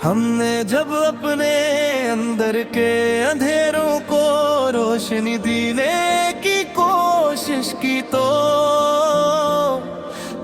हमने जब अपने अंदर के अंधेरों को रोशनी देने की कोशिश की तो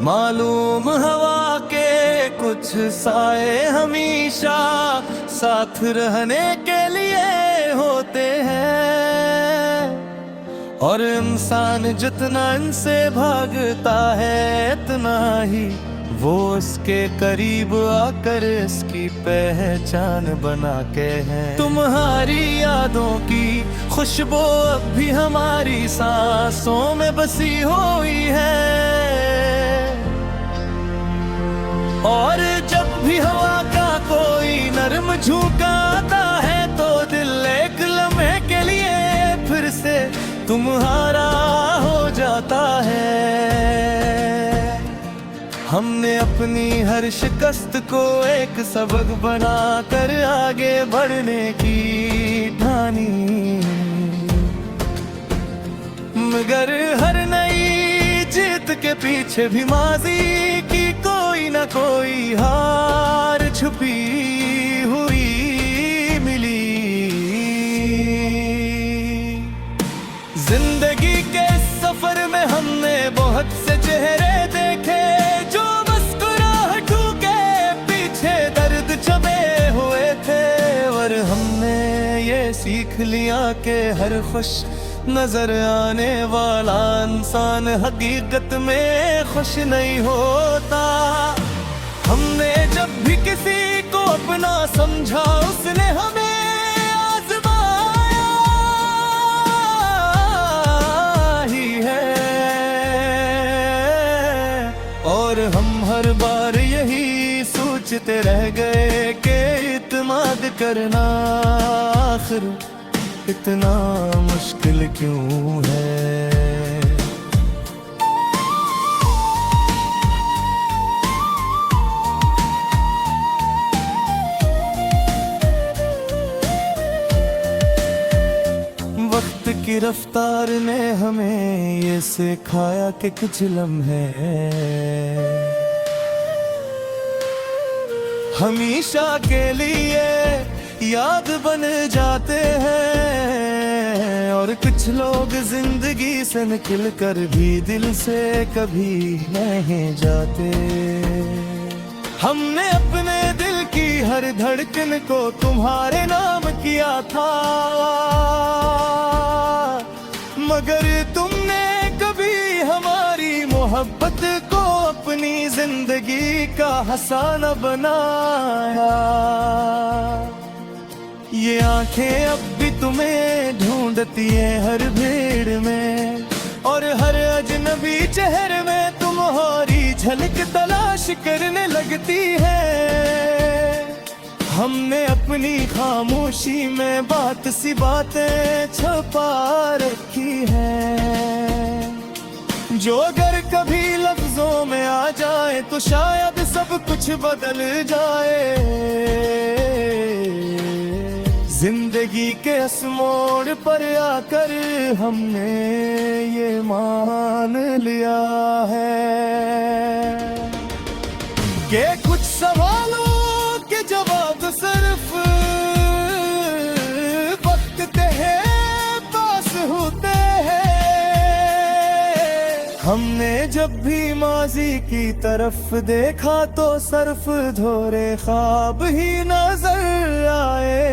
मालूम हवा के कुछ साए हमेशा साथ रहने के लिए होते हैं, और इंसान जितना इनसे भागता है इतना ही वो इसके करीब आकर इसकी पहचान बना के हैं। तुम्हारी यादों की खुशबू अब भी हमारी सांसों में बसी हुई है, और जब भी हवा का कोई नर्म झोंका आता है तो दिल एक लम्हे के लिए फिर से तुम्हारा हो जाता है। हमने अपनी हर शिकस्त को एक सबक बना कर आगे बढ़ने की ठानी, मगर हर नई जीत के पीछे भी माजी की कोई ना कोई हार छुपी हुई मिली। जिंदगी के सफर में हमने बहुत से चेहरे देखे जो मुस्कुराहटों के पीछे दर्द छुपे हुए थे, और हमने ये सीख लिया कि हर खुश नजर आने वाला इंसान हकीकत में खुश नहीं होता। हमने जब भी किसी को अपना समझा उसने हमें आजमाया ही है, और हम हर बार यही सोचते रह गए कि इत्मीनान करना आखिर इतना मुश्किल क्यों है। वक्त की रफ्तार ने हमें ये सिखाया कि कुछ लम्हे हमेशा के लिए याद बन जाते हैं, और कुछ लोग जिंदगी से निकल कर भी दिल से कभी नहीं जाते। हमने अपने दिल की हर धड़कन को तुम्हारे नाम किया था, मगर तुमने कभी हमारी मोहब्बत को अपनी जिंदगी का हिस्सा न बनाया। ये आंखें अब भी तुम्हें ढूंढती है हर भीड़ में, और हर अजनबी चेहरे में तुम्हारी झलक तलाश करने लगती है। हमने अपनी खामोशी में बात सी बातें छुपा रखी है, जो अगर कभी लफ्जों में आ जाए तो शायद सब कुछ बदल जाए। जिंदगी के इस मोड़ पर आकर हमने ये मान लिया है कि कुछ सवालों के जवाब सिर्फ वक्त के पास होते हैं। हमने जब भी माजी की तरफ देखा तो सिर्फ धोरे ख्वाब ही नजर आए,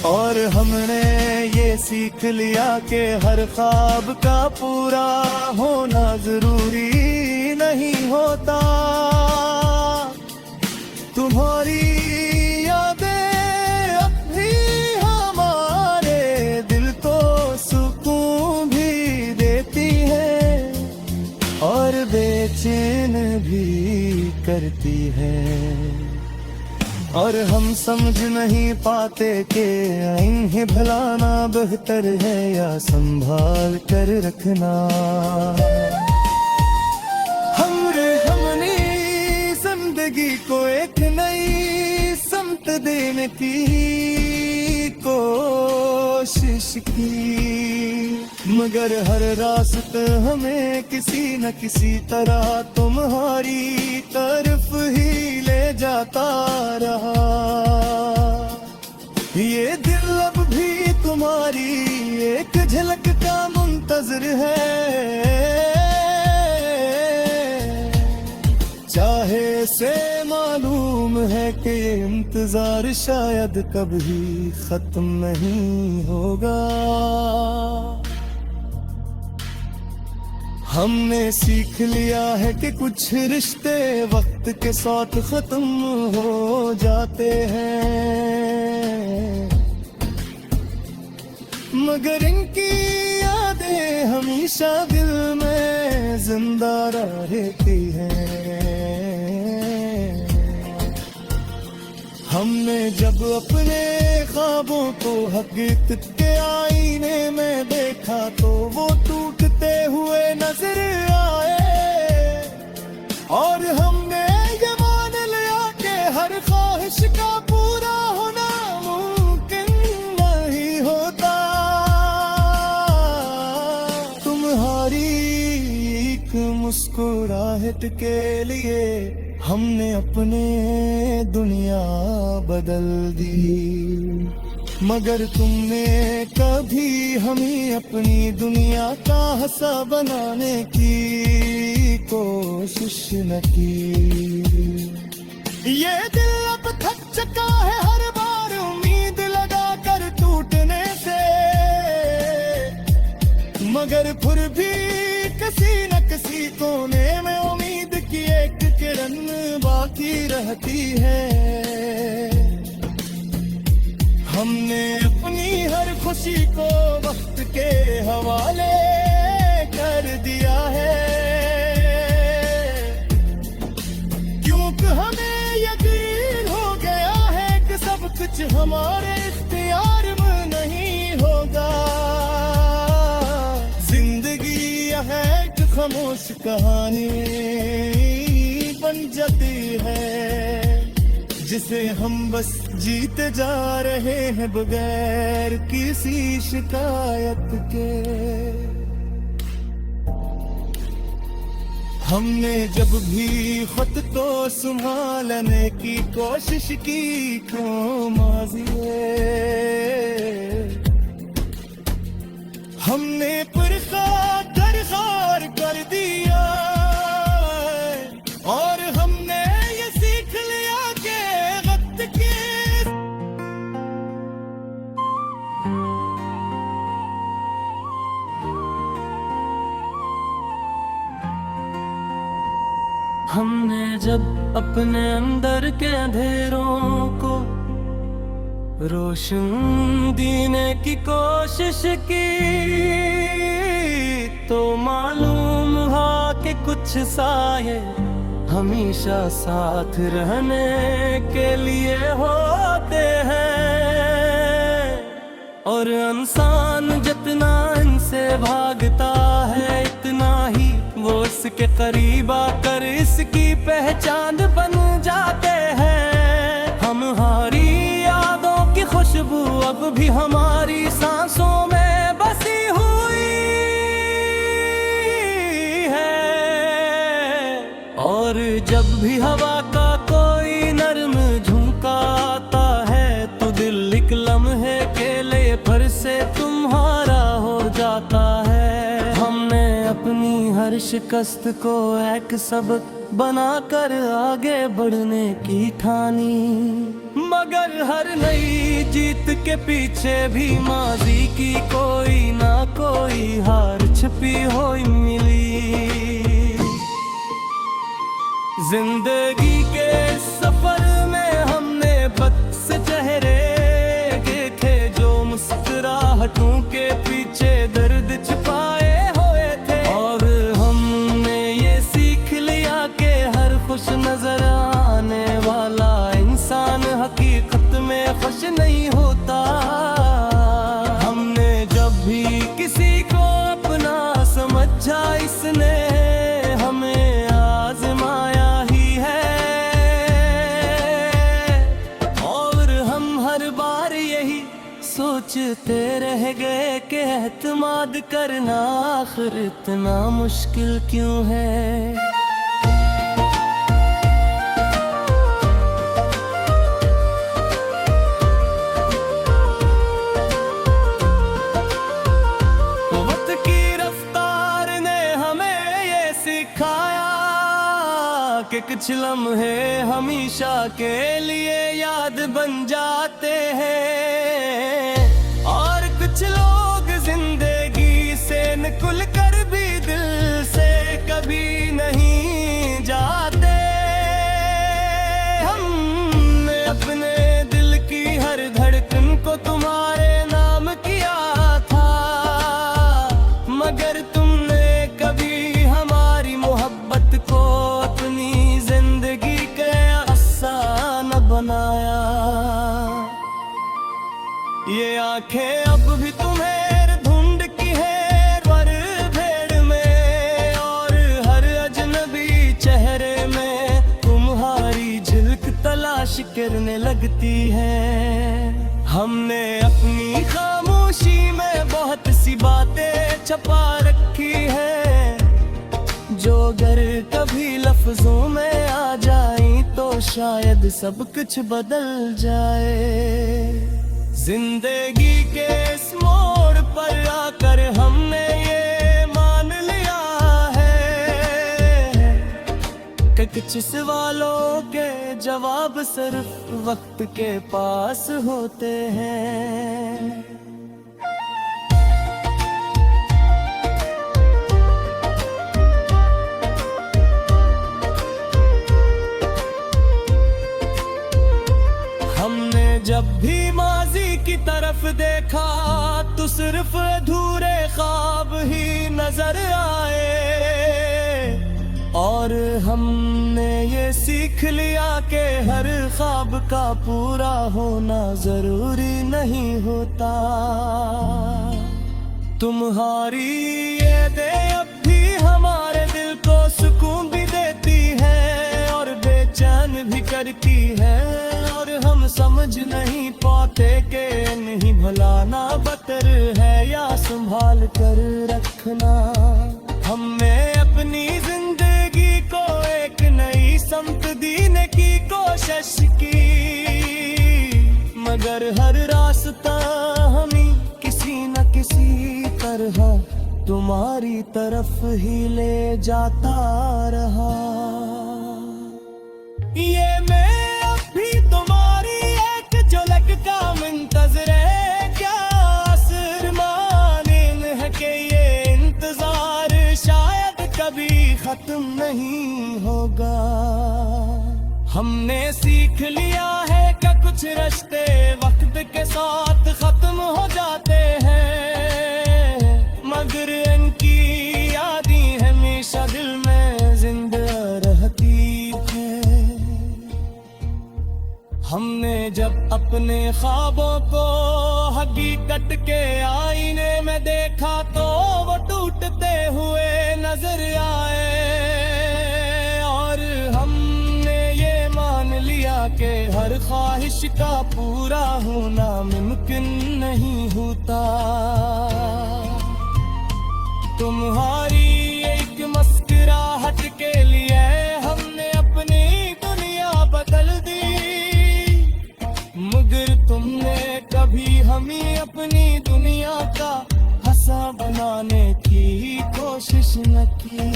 और हमने ये सीख लिया कि हर ख्वाब का पूरा होना जरूरी नहीं होता। तुम्हारी यादें अब भी हमारे दिल को सुकून भी देती हैं, और बेचैन भी करती हैं, और हम समझ नहीं पाते कि इन्हें भुलाना बेहतर है या संभाल कर रखना। हमने जिंदगी को एक नई समत देने की कोशिश की, मगर हर रास्ते हमें किसी न किसी तरह तुम्हारी तरफ ही ले जाता रहा। ये दिल अब भी तुम्हारी एक झलक का मुंतजर है, चाहे से मालूम है कि ये इंतजार शायद कभी खत्म नहीं होगा। हमने सीख लिया है कि कुछ रिश्ते वक्त के साथ खत्म हो जाते हैं, मगर इनकी यादें हमेशा दिल में जिंदा रहती हैं। हमने जब अपने ख्वाबों को हकीकत के आईने में देखा तो वो टूटते हुए नजर आए, और हमने ये मान लिया कि हर ख्वाहिश का पूरा होना मुमकिन नहीं होता। तुम्हारी एक मुस्कुराहट के लिए हमने अपने दुनिया बदल दी, मगर तुमने कभी हमें अपनी दुनिया का हिस्सा बनाने की कोशिश न की। ये दिल अब थक चुका है हर बार उम्मीद लगा कर टूटने से, मगर फिर भी किसी न किसी कोने में उम्मीद की एक किरण बाकी रहती है। हमने अपनी हर खुशी को वक्त के हवाले कर दिया है, क्योंकि हमें यकीन हो गया है कि सब कुछ हमारे इख्तियार में नहीं होगा। जिंदगी यह है कि खामोश कहानी बन जाती है, जिसे हम बस जीते जा रहे हैं बगैर किसी शिकायत के। हमने जब भी खुद को संभालने की कोशिश की क्यों माज़िए, हमने दरखार कर दिया, और हमने ये सीख लिया कि वक्त के हमने जब अपने अंदर के अंधेरों को रोशन देने की कोशिश की, तो मालूम हुआ कि कुछ साये हमेशा साथ रहने के लिए होते हैं, और इंसान जितना इनसे भागता है इतना ही वो इसके करीब आकर इसकी पहचान बन जाते हैं। हमारी यादों की खुशबू अब भी हमारी सांसों में बसी हुई है, और जब भी हवा का कोई नर्म झोंका आता है तो दिल एक लम्हे के लिए फिर से तुम्हारा हो जाता है। हमने अपनी हर शिकस्त को एक सबक बनाकर आगे बढ़ने की ठानी, मगर हर नई जीत के पीछे भी माजी की कोई ना कोई हार छिपी हुई मिली। जिंदगी के सफर में हमने बदस चेहरे देखे जो मुस्कुराहटों के पीछे दर्द छुपाए हुए थे, और हमने ये सीख लिया कि हर खुश नजर आने वाला इंसान हकीकत में खुश नहीं होता। हमने जब भी किसी को अपना समझा इसने हमें आजमाया ही है, और हम हर बार यही सोचते रह गए कि एतमाद करना आखिर इतना मुश्किल क्यों है। वक्त की रफ्तार ने हमें ये सिखाया कि कुछ लम्हे हमेशा के लिए याद बन जाते हैं, और कुछ लोग जिंदगी से निकल कर भी दिल से कभी नहीं जाते। हमने अपने दिल की हर धड़कन को तुम्हारे नाम किया था, मगर तुमने कभी हमारी मोहब्बत को अपनी जिंदगी का हिस्सा न बनाया। ये आंखें अब भी तुम्हें ढूंढती है वर भेड़ में, और हर अजनबी चेहरे में तुम्हारी झलक तलाश करने लगती है। हमने अपनी खामोशी में बहुत सी बातें छुपा रखी है, जो अगर कभी लफ्जों में आ जाए तो शायद सब कुछ बदल जाए। जिंदगी के इस मोड़ पर आकर हमने ये मान लिया है कि कुछ सवालों के जवाब सिर्फ वक्त के पास होते हैं। जब भी माजी की तरफ देखा तो सिर्फ अधूरे ख्वाब ही नजर आए, और हमने ये सीख लिया कि हर ख्वाब का पूरा होना जरूरी नहीं होता। तुम्हारी यादें अब भी हमारे दिल को सुकून भी देती है और बेचैन भी करती है, और हम समझ नहीं पाते कि नहीं भुलाना बतर है या संभाल कर रखना। हमने अपनी जिंदगी को एक नई समत देने की कोशिश की, मगर हर रास्ता हमें किसी न किसी तरह तुम्हारी तरफ ही ले जाता रहा। ये मैं अब भी तुम्हारी एक झलक का मुंतज़िर है, क्या असर मानिन है कि ये इंतजार शायद कभी खत्म नहीं होगा। हमने सीख लिया है कि कुछ रिश्ते वक्त के साथ खत्म हो जाते हैं, मगर इनकी यादें हमेशा दिल में जिंदा रहती है। हमने जब अपने ख्वाबों को हकीकत के आईने में देखा तो वो टूटते हुए नजर आए, और हमने ये मान लिया कि हर ख्वाहिश का पूरा होना मुमकिन नहीं होता। तुम्हारी एक मुस्कुराहट के लिए हमने अपनी दुनिया बदल दी, मगर तुमने कभी हमें अपनी दुनिया का हंसा बनाने की कोशिश न की।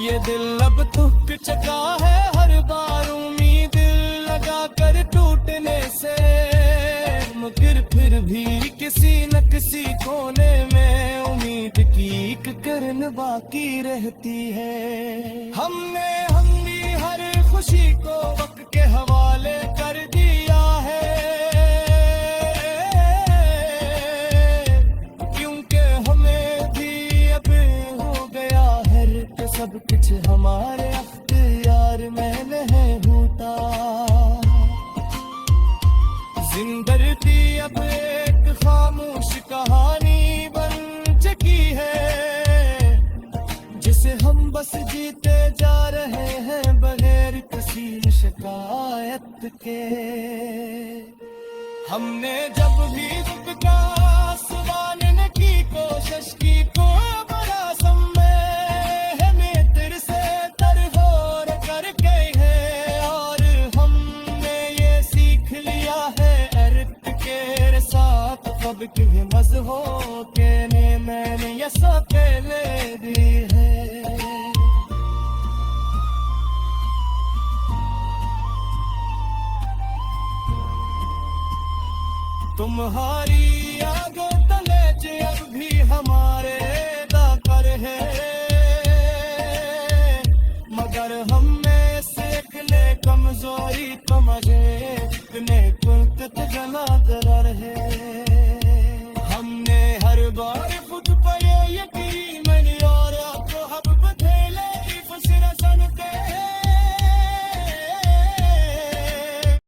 ये दिल अब थक चुका है हर बार उम्मीद लगा कर टूटने से, मगर फिर भी किसी न किसी कोने में उम्मीद की एक किरण बाकी रहती है। हमने हर खुशी को वक्त के हवाले कर दिया है, क्योंकि हमें भी अब हो गया है कि सब कुछ हमारे अख्तियार में नहीं होता। जिंदगी अब एक खामोश कहानी बन चुकी है, जिसे हम बस जीते जा रहे हैं बगैर किसी शिकायत के। हमने जब भी रुक का सुनाने की कोशिश की तो बड़ा समय में तेरे से तरहोर करके है। और हमने ये सीख लिया है अर्थ के साथ कब की मज हो के ने मैंने ये सकेले दी है। तुम्हारी आगे तले जे अब भी हमारे दाकर है, मगर हमें सीख ले कमजोरी समझे ने कुर्त जना